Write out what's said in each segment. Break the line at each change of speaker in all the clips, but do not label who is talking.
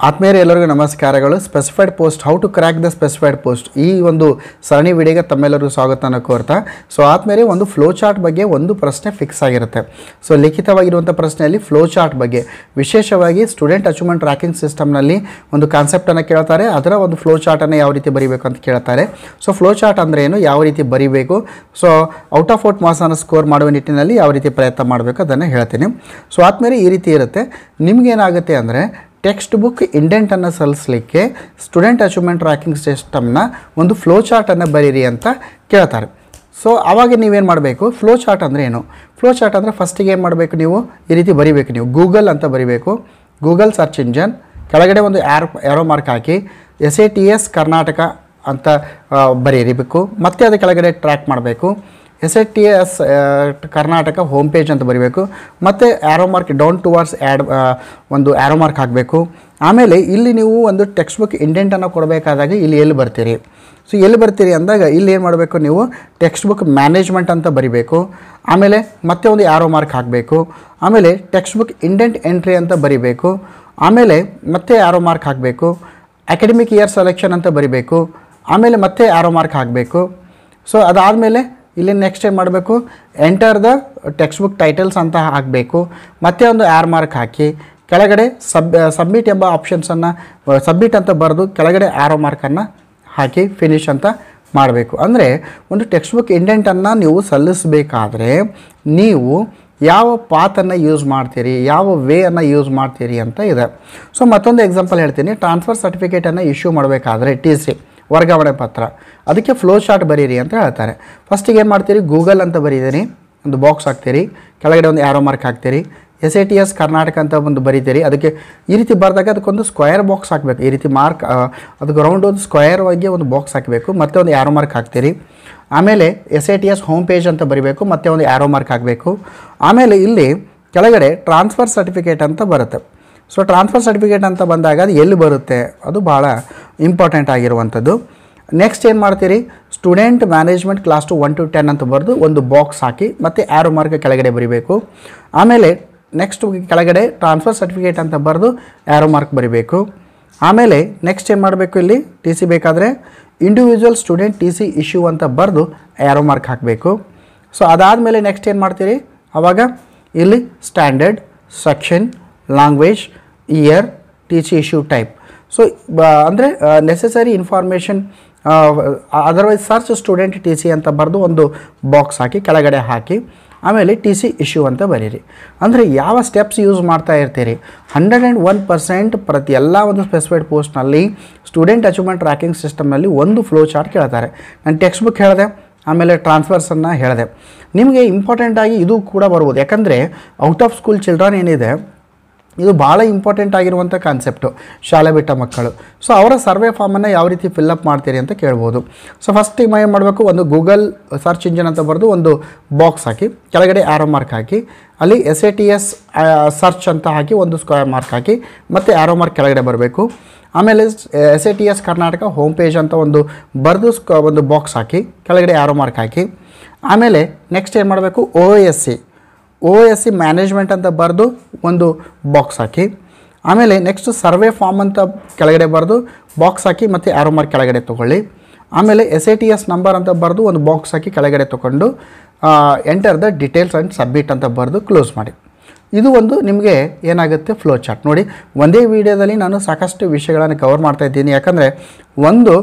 ಆತ್ಮೀಯರೇ ಎಲ್ಲರಿಗೂ ನಮಸ್ಕಾರಗಳು. Specified post, how to crack the specified post, ಈ ಒಂದು ಸರಣಿ ವಿಡಿಯೋಗೆ ತಮ್ಮೆಲ್ಲರಿಗೂ ಸ್ವಾಗತನ ಕೋರ್ತಾ. ಸೊ ಆತ್ಮೀಯರೇ, ಒಂದು ಫ್ಲೋ ಚಾರ್ಟ್ ಬಗ್ಗೆ ಒಂದು ಪ್ರಶ್ನೆ ಫಿಕ್ಸ್ ಆಗಿರುತ್ತೆ. ಸೊ ಲಿಖಿತವಾಗಿರುವಂಥ ಪ್ರಶ್ನೆಯಲ್ಲಿ ಫ್ಲೋ ಚಾರ್ಟ್ ಬಗ್ಗೆ, ವಿಶೇಷವಾಗಿ ಸ್ಟೂಡೆಂಟ್ ಅಚೀವ್ಮೆಂಟ್ ಟ್ರ್ಯಾಕಿಂಗ್ ಸಿಸ್ಟಮ್ನಲ್ಲಿ ಒಂದು ಕಾನ್ಸೆಪ್ಟನ್ನು ಕೇಳ್ತಾರೆ. ಅದರ ಒಂದು ಫ್ಲೋ ಚಾರ್ಟನ್ನು ಯಾವ ರೀತಿ ಬರೀಬೇಕು ಅಂತ ಕೇಳ್ತಾರೆ. ಸೊ ಫ್ಲೋ ಚಾರ್ಟ್ ಅಂದರೆ ಏನು, ಯಾವ ರೀತಿ ಬರೀಬೇಕು, ಸೊ ಔಟ್ ಆಫ್ ಔಟ್ ಮಾರ್ಕ್ಸನ್ನು ಸ್ಕೋರ್ ಮಾಡುವ ನಿಟ್ಟಿನಲ್ಲಿ ಯಾವ ರೀತಿ ಪ್ರಯತ್ನ ಮಾಡಬೇಕು ಅದನ್ನು ಹೇಳ್ತೀನಿ. ಸೊ ಆದ್ಮೇಲೆ ಈ ರೀತಿ ಇರುತ್ತೆ. ನಿಮಗೇನಾಗುತ್ತೆ ಅಂದರೆ, ಟೆಕ್ಸ್ಟ್ ಬುಕ್ ಇಂಡೆಂಟನ್ನು ಸಲ್ಲಿಸಲಿಕ್ಕೆ ಸ್ಟೂಡೆಂಟ್ ಅಚೀವ್ಮೆಂಟ್ ಟ್ರ್ಯಾಕಿಂಗ್ ಸಿಸ್ಟಮ್ನ ಒಂದು ಫ್ಲೋ ಚಾರ್ಟನ್ನು ಬರೀರಿ ಅಂತ ಕೇಳ್ತಾರೆ. ಸೊ ಆವಾಗ ನೀವೇನು ಮಾಡಬೇಕು, ಫ್ಲೋ ಚಾರ್ಟ್ ಅಂದರೆ ಏನು, ಫ್ಲೋ ಚಾರ್ಟ್ ಅಂದರೆ ಫಸ್ಟಿಗೆ ಏನು ಮಾಡಬೇಕು, ನೀವು ಈ ರೀತಿ ಬರೀಬೇಕು. ನೀವು ಗೂಗಲ್ ಅಂತ ಬರೀಬೇಕು, ಗೂಗಲ್ ಸರ್ಚ್ ಇಂಜನ್, ಕೆಳಗಡೆ ಒಂದು ಆರೋ ಮಾರ್ಕ್ ಹಾಕಿ SATS ಕರ್ನಾಟಕ ಅಂತ ಬರೀಬೇಕು. ಮತ್ತೆ ಅದು ಕೆಳಗಡೆ ಟ್ರ್ಯಾಕ್ ಮಾಡಬೇಕು. SATS ಕರ್ನಾಟಕ ಹೋಮ್ ಪೇಜ್ ಅಂತ ಬರೀಬೇಕು. ಮತ್ತು ಆ್ಯರೋ ಮಾರ್ಕ್ ಡೌನ್ ಟುವರ್ಡ್ಸ್ ಒಂದು ಆ್ಯರೋ ಮಾರ್ಕ್ ಹಾಕಬೇಕು. ಆಮೇಲೆ ಇಲ್ಲಿ ನೀವು ಒಂದು ಟೆಕ್ಸ್ಟ್ ಬುಕ್ ಇಂಡೆಂಟನ್ನು ಕೊಡಬೇಕಾದಾಗ ಇಲ್ಲಿ ಎಲ್ಲಿ ಬರ್ತೀರಿ, ಸೊ ಎಲ್ಲಿ ಬರ್ತೀರಿ ಅಂದಾಗ ಇಲ್ಲಿ ಏನು ಮಾಡಬೇಕು, ನೀವು ಟೆಕ್ಸ್ಟ್ ಬುಕ್ ಮ್ಯಾನೇಜ್ಮೆಂಟ್ ಅಂತ ಬರೀಬೇಕು. ಆಮೇಲೆ ಮತ್ತೆ ಒಂದು ಆ್ಯರೋ ಮಾರ್ಕ್ ಹಾಕಬೇಕು. ಆಮೇಲೆ ಟೆಕ್ಸ್ಟ್ ಬುಕ್ ಇಂಡೆಂಟ್ ಎಂಟ್ರಿ ಅಂತ ಬರೀಬೇಕು. ಆಮೇಲೆ ಮತ್ತೆ ಆ್ಯರೋ ಮಾರ್ಕ್ ಹಾಕಬೇಕು. ಅಕಾಡೆಮಿಕ್ ಇಯರ್ ಸೆಲೆಕ್ಷನ್ ಅಂತ ಬರೀಬೇಕು. ಆಮೇಲೆ ಮತ್ತೆ ಆ್ಯರೋ ಮಾರ್ಕ್ ಹಾಕಬೇಕು. ಸೊ ಅದಾದಮೇಲೆ ಇಲ್ಲಿ ನೆಕ್ಸ್ಟ್ ಏನು ಮಾಡಬೇಕು, enter the text book titles ಅಂತ ಹಾಕಬೇಕು. ಮತ್ತೆ ಒಂದು ಆ್ಯರೋ ಮಾರ್ಕ್ ಹಾಕಿ ಕೆಳಗಡೆ ಸಬ್ಮಿಟ್ ಎಂಬ ಆಪ್ಷನ್ಸನ್ನು ಸಬ್ಮಿಟ್ ಅಂತ ಬರೆದು ಕೆಳಗಡೆ ಆ್ಯರೋ ಮಾರ್ಕನ್ನು ಹಾಕಿ ಫಿನಿಶ್ ಅಂತ ಮಾಡಬೇಕು. ಅಂದರೆ ಒಂದು ಟೆಕ್ಸ್ಟ್ ಬುಕ್ ಇಂಡೆಂಟನ್ನು ನೀವು ಸಲ್ಲಿಸಬೇಕಾದ್ರೆ ನೀವು ಯಾವ ಪಾತನ್ನು ಯೂಸ್ ಮಾಡ್ತೀರಿ, ಯಾವ ವೇಯನ್ನು ಯೂಸ್ ಮಾಡ್ತೀರಿ ಅಂತ ಇದೆ. ಸೊ ಮತ್ತೊಂದು ಎಕ್ಸಾಂಪಲ್ ಹೇಳ್ತೀನಿ. ಟ್ರಾನ್ಸ್ಫರ್ ಸರ್ಟಿಫಿಕೇಟನ್ನು ಇಶ್ಯೂ ಮಾಡಬೇಕಾದ್ರೆ TC ವರ್ಗಾವಣೆ ಪತ್ರ, ಅದಕ್ಕೆ ಫ್ಲೋ ಚಾರ್ಟ್ ಬರೀರಿ ಅಂತ ಹೇಳ್ತಾರೆ. ಫಸ್ಟಿಗೆ ಏನು ಮಾಡ್ತೀರಿ, ಗೂಗಲ್ ಅಂತ ಬರೀತೀರಿ, ಒಂದು ಬಾಕ್ಸ್ ಹಾಕ್ತೀರಿ, ಕೆಳಗಡೆ ಒಂದು ಆ್ಯರೋ ಮಾರ್ಕ್ ಹಾಕ್ತೀರಿ, SATS ಕರ್ನಾಟಕ ಅಂತ ಒಂದು ಬರೀತೀರಿ. ಅದಕ್ಕೆ ಈ ರೀತಿ ಬರೆದಾಗ ಅದಕ್ಕೊಂದು ಸ್ಕ್ವೇರ್ ಬಾಕ್ಸ್ ಹಾಕಬೇಕು. ಈ ರೀತಿ ಮಾರ್ಕ್ ಅದಕ್ಕೆ ರೌಂಡ್ ಒಂದು ಸ್ಕ್ವೇರ್ ಆಗಿ ಒಂದು ಬಾಕ್ಸ್ ಹಾಕಬೇಕು. ಮತ್ತೆ ಒಂದು ಆ್ಯರೋ ಮಾರ್ಕ್ ಹಾಕ್ತೀರಿ. ಆಮೇಲೆ SATS ಹೋಮ್ ಪೇಜ್ ಅಂತ ಬರೀಬೇಕು. ಮತ್ತೆ ಒಂದು ಆ್ಯರೋ ಮಾರ್ಕ್ ಹಾಕಬೇಕು. ಆಮೇಲೆ ಇಲ್ಲಿ ಕೆಳಗಡೆ ಟ್ರಾನ್ಸ್ಫರ್ ಸರ್ಟಿಫಿಕೇಟ್ ಅಂತ ಬರುತ್ತೆ. ಸೊ ಟ್ರಾನ್ಸ್ಫರ್ ಸರ್ಟಿಫಿಕೇಟ್ ಅಂತ ಬಂದಾಗ ಅದು ಎಲ್ಲಿ ಬರುತ್ತೆ, ಅದು ಭಾಳ ಇಂಪಾರ್ಟೆಂಟ್ ಆಗಿರುವಂಥದ್ದು. ನೆಕ್ಸ್ಟ್ ಏನು ಮಾಡ್ತೀರಿ, ಸ್ಟೂಡೆಂಟ್ ಮ್ಯಾನೇಜ್ಮೆಂಟ್ ಕ್ಲಾಸ್ 1 to 10 ಅಂತ ಬರೆದು ಒಂದು ಬಾಕ್ಸ್ ಹಾಕಿ ಮತ್ತೆ ಆ್ಯರೋ ಮಾರ್ಕ್ ಕೆಳಗಡೆ ಬರೀಬೇಕು. ಆಮೇಲೆ ನೆಕ್ಸ್ಟ್ ಕೆಳಗಡೆ ಟ್ರಾನ್ಸ್ಫರ್ ಸರ್ಟಿಫಿಕೇಟ್ ಅಂತ ಬರೆದು ಆ್ಯರೋ ಮಾರ್ಕ್ ಬರೀಬೇಕು. ಆಮೇಲೆ ನೆಕ್ಸ್ಟ್ ಏನು ಮಾಡಬೇಕು, ಇಲ್ಲಿ TC ಬೇಕಾದರೆ ಇಂಡಿವಿಜುವಲ್ ಸ್ಟೂಡೆಂಟ್ TC ಇಶ್ಯೂ ಅಂತ ಬರೆದು ಆ್ಯರೋ ಮಾರ್ಕ್ ಹಾಕಬೇಕು. ಸೊ ಅದಾದಮೇಲೆ ನೆಕ್ಸ್ಟ್ ಏನು ಮಾಡ್ತೀರಿ, ಆವಾಗ ಇಲ್ಲಿ standard, section, language, year, TC issue type. So ಅಂದರೆ necessary information, otherwise search student TC ಅಂತ ಬರೆದು ಒಂದು ಬಾಕ್ಸ್ ಹಾಕಿ ಕೆಳಗಡೆ ಹಾಕಿ ಆಮೇಲೆ TC ಇಶ್ಯೂ ಅಂತ ಬರೀರಿ. ಅಂದರೆ ಯಾವ ಸ್ಟೆಪ್ಸ್ ಯೂಸ್ ಮಾಡ್ತಾ ಇರ್ತೀರಿ, 101% ಪ್ರತಿ ಎಲ್ಲ ಒಂದು ಸ್ಪೆಸಿಫೈಡ್ ಪೋಸ್ಟ್ನಲ್ಲಿ ಸ್ಟೂಡೆಂಟ್ ಅಚೀವ್ಮೆಂಟ್ ಟ್ರ್ಯಾಕಿಂಗ್ ಸಿಸ್ಟಮ್ನಲ್ಲಿ ಒಂದು ಫ್ಲೋ ಚಾರ್ಟ್ ಕೇಳ್ತಾರೆ. ನಾನು ಟೆಕ್ಸ್ಟ್ ಬುಕ್ ಹೇಳಿದೆ, ಆಮೇಲೆ ಟ್ರಾನ್ಸ್ಫರ್ಸನ್ನು ಹೇಳಿದೆ. ನಿಮಗೆ ಇಂಪಾರ್ಟೆಂಟಾಗಿ ಇದು ಕೂಡ ಬರ್ಬೋದು, ಯಾಕಂದರೆ ಔಟ್ ಆಫ್ ಸ್ಕೂಲ್ ಚಿಲ್ಡ್ರನ್ ಏನಿದೆ ಇದು ಭಾಳ ಇಂಪಾರ್ಟೆಂಟ್ ಆಗಿರುವಂಥ ಕಾನ್ಸೆಪ್ಟು, ಶಾಲೆ ಬಿಟ್ಟ ಮಕ್ಕಳು. ಸೊ ಅವರ ಸರ್ವೆ ಫಾರ್ಮನ್ನು ಯಾವ ರೀತಿ ಫಿಲ್ಲಪ್ ಮಾಡ್ತೀರಿ ಅಂತ ಕೇಳ್ಬೋದು. ಸೊ ಫಸ್ಟಿಗೆ ಏನು ಮಾಡಬೇಕು, ಒಂದು ಗೂಗಲ್ ಸರ್ಚ್ ಇಂಜಿನ್ ಅಂತ ಬರೆದು ಒಂದು ಬಾಕ್ಸ್ ಹಾಕಿ ಕೆಳಗಡೆ ಆ್ಯರೋ ಮಾರ್ಕ್ ಹಾಕಿ ಅಲ್ಲಿ SATS ಸರ್ಚ್ ಅಂತ ಹಾಕಿ ಒಂದು ಸ್ಕ್ವೇರ್ ಮಾರ್ಕ್ ಹಾಕಿ ಮತ್ತೆ ಆ್ಯರೋ ಮಾರ್ಕ್ ಕೆಳಗಡೆ ಬರಬೇಕು. ಆಮೇಲೆ SATS ಕರ್ನಾಟಕ ಹೋಮ್ ಪೇಜ್ ಅಂತ ಒಂದು ಬರೆದು ಒಂದು ಬಾಕ್ಸ್ ಹಾಕಿ ಕೆಳಗಡೆ ಆ್ಯರೋ ಮಾರ್ಕ್ ಹಾಕಿ. ಆಮೇಲೆ ನೆಕ್ಸ್ಟ್ ಏನು ಮಾಡಬೇಕು, OSC ಮ್ಯಾನೇಜ್ಮೆಂಟ್ ಅಂತ ಬರೆದು ಒಂದು ಬಾಕ್ಸ್ ಹಾಕಿ. ಆಮೇಲೆ ನೆಕ್ಸ್ಟ್ ಸರ್ವೆ ಫಾರ್ಮ್ ಅಂತ ಕೆಳಗಡೆ ಬರೆದು ಬಾಕ್ಸ್ ಹಾಕಿ ಮತ್ತು ಆ್ಯರೋ ಮಾರ್ಕ್ ಕೆಳಗಡೆ ತೊಗೊಳ್ಳಿ. ಆಮೇಲೆ SATS ನಂಬರ್ ಅಂತ ಬರೆದು ಒಂದು ಬಾಕ್ಸ್ ಹಾಕಿ ಕೆಳಗಡೆ ತೊಗೊಂಡು enter the details and submit ಅಂತ ಬರೆದು ಕ್ಲೋಸ್ ಮಾಡಿ. ಇದು ಒಂದು ನಿಮಗೆ ಏನಾಗುತ್ತೆ ಫ್ಲೋ ಚಾರ್ಟ್. ನೋಡಿ, ಒಂದೇ ವಿಡಿಯೋದಲ್ಲಿ ನಾನು ಸಾಕಷ್ಟು ವಿಷಯಗಳನ್ನು ಕವರ್ ಮಾಡ್ತಾ ಇದ್ದೀನಿ, ಯಾಕಂದರೆ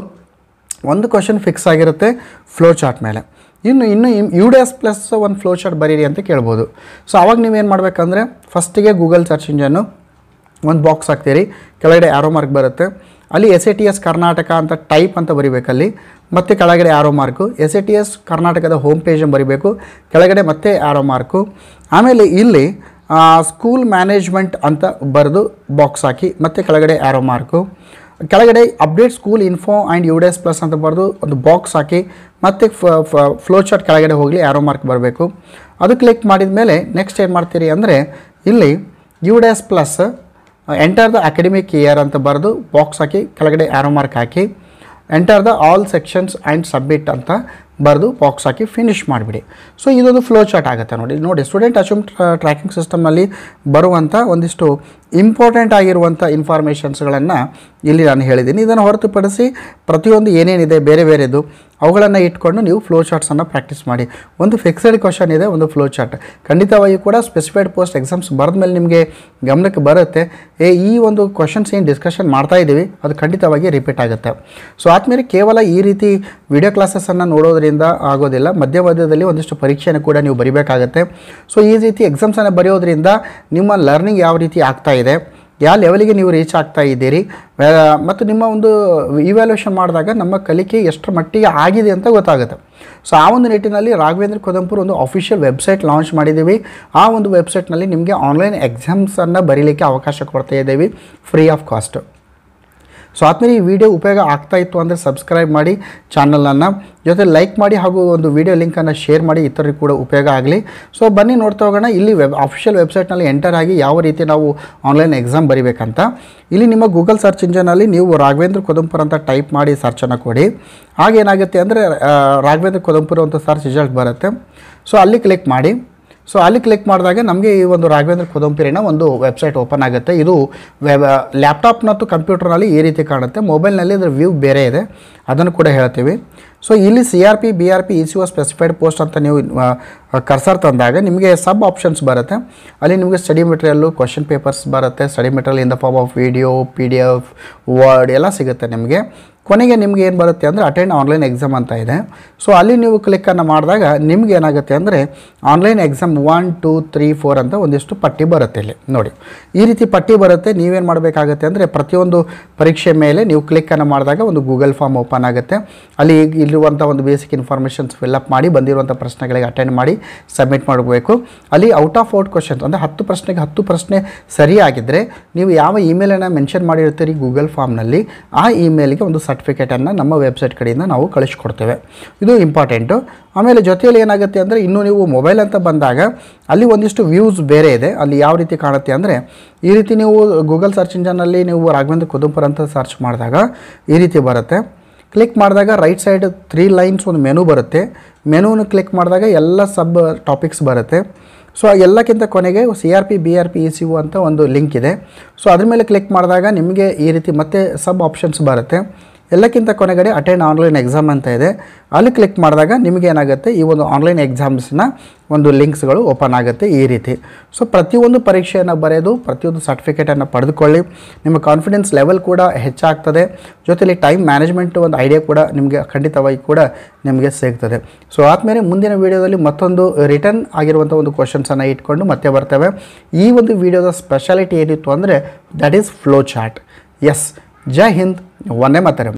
ಒಂದು ಕ್ವಶನ್ ಫಿಕ್ಸ್ ಆಗಿರುತ್ತೆ ಫ್ಲೋ ಚಾರ್ಟ್ ಮೇಲೆ. ಇನ್ನು UDS ಪ್ಲಸ್ ಒಂದು ಫ್ಲೋ ಚಾರ್ಟ್ ಬರೀರಿ ಅಂತ ಕೇಳ್ಬೋದು. ಸೊ ಅವಾಗ ನೀವೇನು ಮಾಡಬೇಕಂದ್ರೆ, ಫಸ್ಟಿಗೆ ಗೂಗಲ್ ಸರ್ಚ್ ಇಂಜನ್ನು ಒಂದು ಬಾಕ್ಸ್ ಹಾಕ್ತೀರಿ, ಕೆಳಗಡೆ ಆ್ಯರೋ ಮಾರ್ಕ್ ಬರುತ್ತೆ. ಅಲ್ಲಿ SATS ಕರ್ನಾಟಕ ಅಂತ ಟೈಪ್ ಅಂತ ಬರೀಬೇಕಲ್ಲಿ, ಮತ್ತು ಕೆಳಗಡೆ ಆ್ಯರೋ ಮಾರ್ಕು, SATS ಕರ್ನಾಟಕದ ಹೋಮ್ ಪೇಜ್ ಬರೀಬೇಕು, ಕೆಳಗಡೆ ಮತ್ತೆ ಆ್ಯರೋ ಮಾರ್ಕು. ಆಮೇಲೆ ಇಲ್ಲಿ ಸ್ಕೂಲ್ ಮ್ಯಾನೇಜ್ಮೆಂಟ್ ಅಂತ ಬರೆದು ಬಾಕ್ಸ್ ಹಾಕಿ ಮತ್ತು ಕೆಳಗಡೆ ಆ್ಯರೋ ಮಾರ್ಕು. ಕೆಳಗಡೆ update school info and UDS plus ಅಂತ ಬರೆದು ಒಂದು ಬಾಕ್ಸ್ ಹಾಕಿ ಮತ್ತು ಫ್ಲೋ ಚಾರ್ಟ್ ಕೆಳಗಡೆ ಹೋಗಲಿ ಆ್ಯರೋ ಮಾರ್ಕ್ ಬರಬೇಕು. ಅದು ಕ್ಲಿಕ್ ಮಾಡಿದ ಮೇಲೆ ನೆಕ್ಸ್ಟ್ ಏನು ಮಾಡ್ತೀರಿ ಅಂದರೆ, ಇಲ್ಲಿ UDS plus enter the academic year ಅಂತ ಬರೆದು ಬಾಕ್ಸ್ ಹಾಕಿ ಕೆಳಗಡೆ arrow mark hockey enter the all sections and submit ಅಂತ ಬರೆದು ಬಾಕ್ಸ್ ಹಾಕಿ ಫಿನಿಶ್ ಮಾಡಿಬಿಡಿ. ಸೊ ಇದೊಂದು ಫ್ಲೋ ಚಾರ್ಟ್ ಆಗುತ್ತೆ. ನೋಡಿ ಸ್ಟೂಡೆಂಟ್ ಅಚೀವ್ಮೆಂಟ್ ಟ್ರ್ಯಾಕಿಂಗ್ ಸಿಸ್ಟಮ್ನಲ್ಲಿ ಬರುವಂಥ ಒಂದಿಷ್ಟು ಇಂಪಾರ್ಟೆಂಟ್ ಆಗಿರುವಂಥ ಇನ್ಫಾರ್ಮೇಷನ್ಸ್ಗಳನ್ನು ಇಲ್ಲಿ ನಾನು ಹೇಳಿದ್ದೀನಿ. ಇದನ್ನು ಹೊರತುಪಡಿಸಿ ಪ್ರತಿಯೊಂದು ಏನೇನಿದೆ ಬೇರೆ ಬೇರೆದು ಅವುಗಳನ್ನು ಇಟ್ಕೊಂಡು ನೀವು ಫ್ಲೋ ಚಾರ್ಟ್ಸನ್ನು ಪ್ರಾಕ್ಟೀಸ್ ಮಾಡಿ. ಒಂದು ಫಿಕ್ಸೆಡ್ ಕ್ವಶನ್ ಇದೆ, ಒಂದು ಫ್ಲೋ ಚಾರ್ಟ್. ಖಂಡಿತವಾಗಿ ಕೂಡ ಸ್ಪೆಸಿಫೈಡ್ ಪೋಸ್ಟ್ ಎಕ್ಸಾಮ್ಸ್ ಬರೆದ ಮೇಲೆ ನಿಮಗೆ ಗಮನಕ್ಕೆ ಬರುತ್ತೆ, ಈ ಒಂದು ಕ್ವಶನ್ಸ್ ಏನು ಡಿಸ್ಕಷನ್ ಮಾಡ್ತಾ ಇದ್ದೀವಿ ಅದು ಖಂಡಿತವಾಗಿ ರಿಪೀಟ್ ಆಗುತ್ತೆ. ಸೊ ಆದಮೇಲೆ ಕೇವಲ ಈ ರೀತಿ ವಿಡಿಯೋ ಕ್ಲಾಸಸ್ಸನ್ನು ನೋಡೋದ್ರಿಂದ ಆಗೋದಿಲ್ಲ, ಮಧ್ಯದಲ್ಲಿ ಒಂದಿಷ್ಟು ಪರೀಕ್ಷೆಯನ್ನು ಕೂಡ ನೀವು ಬರೀಬೇಕಾಗತ್ತೆ. ಸೊ ಈ ರೀತಿ ಎಕ್ಸಾಮ್ಸನ್ನು ಬರೆಯೋದ್ರಿಂದ ನಿಮ್ಮ ಲರ್ನಿಂಗ್ ಯಾವ ರೀತಿ ಆಗ್ತಾ ಇದೆ, ಯಾವ ಲೆವೆಲಿಗೆ ನೀವು ರೀಚ್ ಆಗ್ತಾ ಇದ್ದೀರಿ, ಮತ್ತು ನಿಮ್ಮ ಒಂದು ಇವ್ಯಾಲ್ಯೂಷನ್ ಮಾಡಿದಾಗ ನಮ್ಮ ಕಲಿಕೆ ಎಷ್ಟರ ಮಟ್ಟಿಗೆ ಆಗಿದೆ ಅಂತ ಗೊತ್ತಾಗುತ್ತೆ. ಸೊ ಆ ಒಂದು ನಿಟ್ಟಿನಲ್ಲಿ ರಾಘವೇಂದ್ರ ಕೊದಂಪುರ್ ಒಂದು ಅಫಿಷಿಯಲ್ ವೆಬ್ಸೈಟ್ ಲಾಂಚ್ ಮಾಡಿದ್ದೀವಿ. ಆ ಒಂದು ವೆಬ್ಸೈಟ್ನಲ್ಲಿ ನಿಮಗೆ ಆನ್ಲೈನ್ ಎಕ್ಸಾಮ್ಸನ್ನು ಬರೀಲಿಕ್ಕೆ ಅವಕಾಶ ಕೊಡ್ತಾ ಇದ್ದೀವಿ ಫ್ರೀ ಆಫ್ ಕಾಸ್ಟ್. ಸೊ ಆದಮೇಲೆ ಈ ವಿಡಿಯೋ ಉಪಯೋಗ ಆಗ್ತಾ ಇತ್ತು ಅಂದರೆ ಸಬ್ಸ್ಕ್ರೈಬ್ ಮಾಡಿ ಚಾನಲನ್ನು, ಜೊತೆ ಲೈಕ್ ಮಾಡಿ ಹಾಗೂ ಒಂದು ವಿಡಿಯೋ ಲಿಂಕನ್ನು ಶೇರ್ ಮಾಡಿ ಇತರರಿಗೆ ಕೂಡ ಉಪಯೋಗ ಆಗಲಿ. ಸೊ ಬನ್ನಿ ನೋಡ್ತಾ ಹೋಗೋಣ. ಇಲ್ಲಿ ಅಫಿಷಿಯಲ್ ವೆಬ್ಸೈಟ್ನಲ್ಲಿ ಎಂಟರ್ ಆಗಿ ಯಾವ ರೀತಿ ನಾವು ಆನ್ಲೈನ್ ಎಕ್ಸಾಮ್ ಬರೀಬೇಕಂತ. ಇಲ್ಲಿ ನಿಮ್ಮ ಗೂಗಲ್ ಸರ್ಚ್ ಇಂಜನಲ್ಲಿ ನೀವು ರಾಘವೇಂದ್ರ ಕೊದಂಪುರ್ ಅಂತ ಟೈಪ್ ಮಾಡಿ ಸರ್ಚನ್ನು ಕೊಡಿ. ಆಗೇನಾಗುತ್ತೆ ಅಂದರೆ ರಾಘವೇಂದ್ರ ಕೊದಂಪುರ್ ಅಂತ ಸರ್ಚ್ ರಿಸಲ್ಟ್ ಬರುತ್ತೆ. ಸೊ ಅಲ್ಲಿ ಕ್ಲಿಕ್ ಮಾಡಿ. ಸೊ ಅಲ್ಲಿ ಕ್ಲಿಕ್ ಮಾಡಿದಾಗ ನಮಗೆ ಈ ಒಂದು ರಾಘವೇಂದ್ರ ಕೊದಂಪುರಿನ ಒಂದು ವೆಬ್ಸೈಟ್ ಓಪನ್ ಆಗುತ್ತೆ. ಇದು ಲ್ಯಾಪ್ಟಾಪ್ ಮತ್ತು ಕಂಪ್ಯೂಟರ್ನಲ್ಲಿ ಈ ರೀತಿ ಕಾಣುತ್ತೆ, ಮೊಬೈಲ್ನಲ್ಲಿ ಇದರ ವ್ಯೂ ಬೇರೆ ಇದೆ, ಅದನ್ನು ಕೂಡ ಹೇಳ್ತೀವಿ. ಸೊ ಇಲ್ಲಿ CRP BRP ECO specified post ಅಂತ ನೀವು ಕರ್ಸರ್ ತಂದಾಗ ನಿಮಗೆ ಸಬ್ ಆಪ್ಷನ್ಸ್ ಬರುತ್ತೆ. ಅಲ್ಲಿ ನಿಮಗೆ ಸ್ಟಡಿ ಮೆಟೀರಿಯಲ್ಲು, ಕ್ವಶನ್ ಪೇಪರ್ಸ್ ಬರುತ್ತೆ, study material in the form of video, PDF, word ಎಲ್ಲ ಸಿಗುತ್ತೆ ನಿಮಗೆ. ಕೊನೆಗೆ ನಿಮ್ಗೆ ಏನು ಬರುತ್ತೆ ಅಂದರೆ ಅಟೆಂಡ್ ಆನ್ಲೈನ್ ಎಕ್ಸಾಮ್ ಅಂತ ಇದೆ. ಸೊ ಅಲ್ಲಿ ನೀವು ಕ್ಲಿಕ್ಕನ್ನು ಮಾಡಿದಾಗ ನಿಮ್ಗೆ ಏನಾಗುತ್ತೆ ಅಂದರೆ ಆನ್ಲೈನ್ ಎಕ್ಸಾಮ್ 1, 2, 3, 4 ಅಂತ ಒಂದಿಷ್ಟು ಪಟ್ಟಿ ಬರುತ್ತೆ. ಇಲ್ಲಿ ನೋಡಿ ಈ ರೀತಿ ಪಟ್ಟಿ ಬರುತ್ತೆ. ನೀವೇನು ಮಾಡಬೇಕಾಗತ್ತೆ ಅಂದರೆ ಪ್ರತಿಯೊಂದು ಪರೀಕ್ಷೆ ಮೇಲೆ ನೀವು ಕ್ಲಿಕ್ಕನ್ನು ಮಾಡಿದಾಗ ಒಂದು ಗೂಗಲ್ ಫಾರ್ಮ್ ಓಪನ್ ಆಗುತ್ತೆ. ಅಲ್ಲಿ ಇಲ್ಲಿರುವಂಥ ಒಂದು ಬೇಸಿಕ್ ಇನ್ಫಾರ್ಮೇಷನ್ಸ್ ಫಿಲ್ಅಪ್ ಮಾಡಿ ಬಂದಿರುವಂಥ ಪ್ರಶ್ನೆಗಳಿಗೆ ಅಟೆಂಡ್ ಮಾಡಿ ಸಬ್ಮಿಟ್ ಮಾಡಬೇಕು. ಅಲ್ಲಿ ಔಟ್ ಆಫ್ ಔಟ್ ಕ್ವಶನ್ಸ್ ಅಂದರೆ 10 ಪ್ರಶ್ನೆಗೆ 10 ಪ್ರಶ್ನೆ ಸರಿಯಾಗಿದ್ದರೆ ನೀವು ಯಾವ ಇಮೇಲನ್ನು ಮೆನ್ಷನ್ ಮಾಡಿರ್ತೀರಿ ಗೂಗಲ್ ಫಾರ್ಮ್ನಲ್ಲಿ, ಆ ಇಮೇಲ್ಗೆ ಒಂದು ಸರ್ಟಿಫಿಕೇಟನ್ನು ನಮ್ಮ ವೆಬ್ಸೈಟ್ ಕಡೆಯಿಂದ ನಾವು ಕಳಿಸ್ಕೊಡ್ತೇವೆ. ಇದು ಇಂಪಾರ್ಟೆಂಟು. ಆಮೇಲೆ ಜೊತೆಯಲ್ಲಿ ಏನಾಗುತ್ತೆ ಅಂದರೆ ಇನ್ನೂ ನೀವು ಮೊಬೈಲ್ ಅಂತ ಬಂದಾಗ ಅಲ್ಲಿ ಒಂದಿಷ್ಟು ವ್ಯೂಸ್ ಬೇರೆ ಇದೆ. ಅಲ್ಲಿ ಯಾವ ರೀತಿ ಕಾಣುತ್ತೆ ಅಂದರೆ ಈ ರೀತಿ ನೀವು ಗೂಗಲ್ ಸರ್ಚ್ ಇಂಜನಲ್ಲಿ ನೀವು ರಾಘವೇಂದ್ರ ಕೊದಂಪುರ್ ಅಂತ ಸರ್ಚ್ ಮಾಡಿದಾಗ ಈ ರೀತಿ ಬರುತ್ತೆ. ಕ್ಲಿಕ್ ಮಾಡಿದಾಗ ರೈಟ್ ಸೈಡ್ 3 ಲೈನ್ಸ್ ಒಂದು ಮೆನು ಬರುತ್ತೆ. ಮೆನುವನ್ನು ಕ್ಲಿಕ್ ಮಾಡಿದಾಗ ಎಲ್ಲ ಸಬ್ ಟಾಪಿಕ್ಸ್ ಬರುತ್ತೆ. ಸೊ ಎಲ್ಲಕ್ಕಿಂತ ಕೊನೆಗೆ CRP BRP ECO ಅಂತ ಒಂದು ಲಿಂಕ್ ಇದೆ. ಸೊ ಅದ್ರ ಮೇಲೆ ಕ್ಲಿಕ್ ಮಾಡಿದಾಗ ನಿಮಗೆ ಈ ರೀತಿ ಮತ್ತೆ ಸಬ್ ಆಪ್ಷನ್ಸ್ ಬರುತ್ತೆ. ಎಲ್ಲಕ್ಕಿಂತ ಕೊನೆಗಡೆ ಅಟೆಂಡ್ ಆನ್ಲೈನ್ ಎಕ್ಸಾಮ್ ಅಂತ ಇದೆ. ಅಲ್ಲಿ ಕ್ಲಿಕ್ ಮಾಡಿದಾಗ ನಿಮಗೆ ಏನಾಗುತ್ತೆ ಈ ಒಂದು ಆನ್ಲೈನ್ ಎಕ್ಸಾಮ್ಸ್ನ ಒಂದು ಲಿಂಕ್ಸ್ಗಳು ಓಪನ್ ಆಗುತ್ತೆ ಈ ರೀತಿ. ಸೊ ಪ್ರತಿಯೊಂದು ಪರೀಕ್ಷೆಯನ್ನು ಬರೆದು ಪ್ರತಿಯೊಂದು ಸರ್ಟಿಫಿಕೇಟನ್ನು ಪಡೆದುಕೊಳ್ಳಿ. ನಿಮ್ಮ ಕಾನ್ಫಿಡೆನ್ಸ್ ಲೆವೆಲ್ ಕೂಡ ಹೆಚ್ಚಾಗ್ತದೆ. ಜೊತೆಲಿ ಟೈಮ್ ಮ್ಯಾನೇಜ್ಮೆಂಟ್ ಒಂದು ಐಡಿಯಾ ಕೂಡ ನಿಮಗೆ ಖಂಡಿತವಾಗಿ ಕೂಡ ನಿಮಗೆ ಸಿಗ್ತದೆ. ಸೊ ಆದಮೇಲೆ ಮುಂದಿನ ವೀಡಿಯೋದಲ್ಲಿ ಮತ್ತೊಂದು ರಿಟರ್ನ್ ಆಗಿರುವಂಥ ಒಂದು ಕ್ವಶನ್ಸನ್ನು ಇಟ್ಕೊಂಡು ಮತ್ತೆ ಬರ್ತೇವೆ. ಈ ಒಂದು ವಿಡಿಯೋದ ಸ್ಪೆಷಾಲಿಟಿ ಏನಿತ್ತು ಅಂದರೆ that is flow chart. Yes, Jai Hind, Vande Mataram.